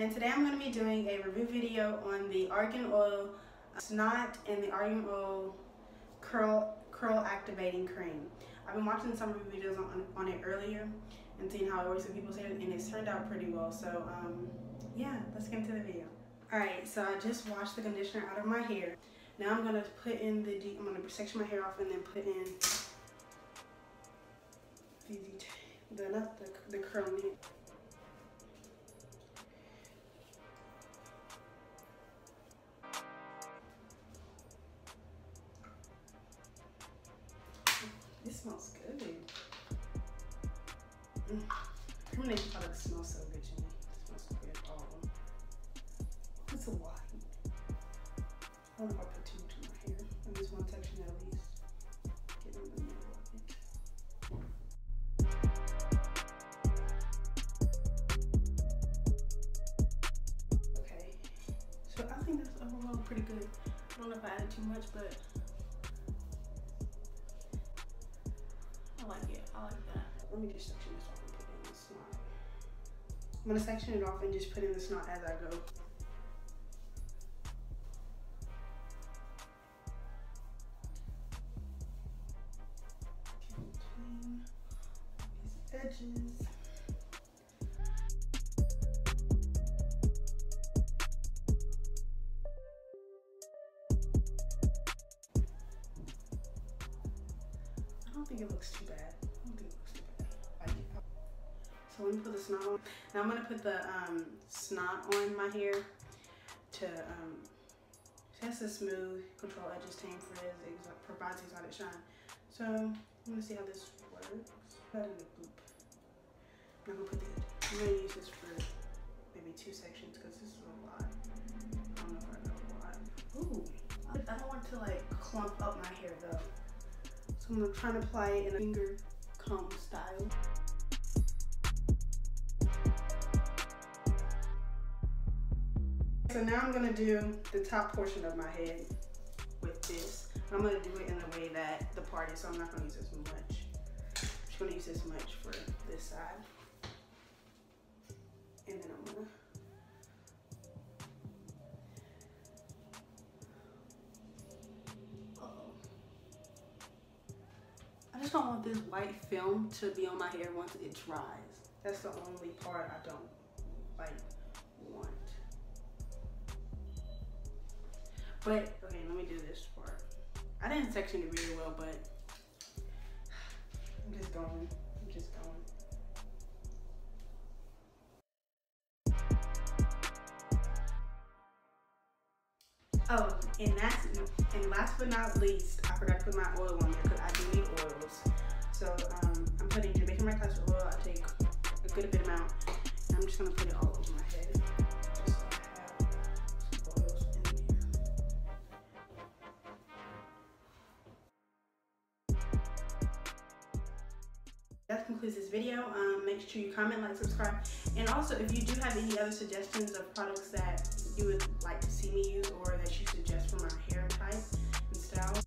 and today I'm going to be doing a review video on the Argan Oil Snot and the Argan Oil Curl Activating Cream. I've been watching some review videos on it earlier and seeing how it works with people say it, and it's turned out pretty well. So yeah, let's get into the video. Alright, so I just washed the conditioner out of my hair. Now I'm going to put in I'm going to section my hair off and then put in the curling. This smells good. Cremation products smell so good to me. It smells so good, all of them. It's a lot. I don't know if I put too much in my hair. In this one section at least. Get in the middle of it. Okay. So I think that's overall pretty good. I don't know if I added too much, but I like it. I like that. Let me just section this off and put in the snot. I'm going to section it off and just put in the snot as I go. Between these edges. I don't think it looks too bad. So let me put the snot on. Now I'm gonna put the snot on my hair to test the smooth, control edges, tame frizz, provides exotic shine. So I'm gonna see how this works. Put it in the loop. I'm gonna use this for maybe 2 sections because this is a lot. I don't know if I got a lot. Ooh, I don't want to like clump up my hair though. So I'm gonna try to apply it in a finger comb style. So now I'm gonna do the top portion of my head with this. I'm gonna do it in the way that the part is, so I'm not gonna use this much. I'm just gonna use this much for this side. And then I'm gonna I just don't want this white film to be on my hair once it dries. That's the only part I don't like want. But okay, let me do this part. I didn't section it really well, but I'm just going. Oh, and last but not least, I forgot to put my oil on there because I do need oils. So I'm putting Jamaican Red Castor oil. I take a good bit amount, and I'm just gonna put it all over my head. Just so I have some oils in there. That concludes this video. Make sure you comment, like, subscribe, and also if you do have any other suggestions of products that you would like to see me use or that you suggest for my hair type and style.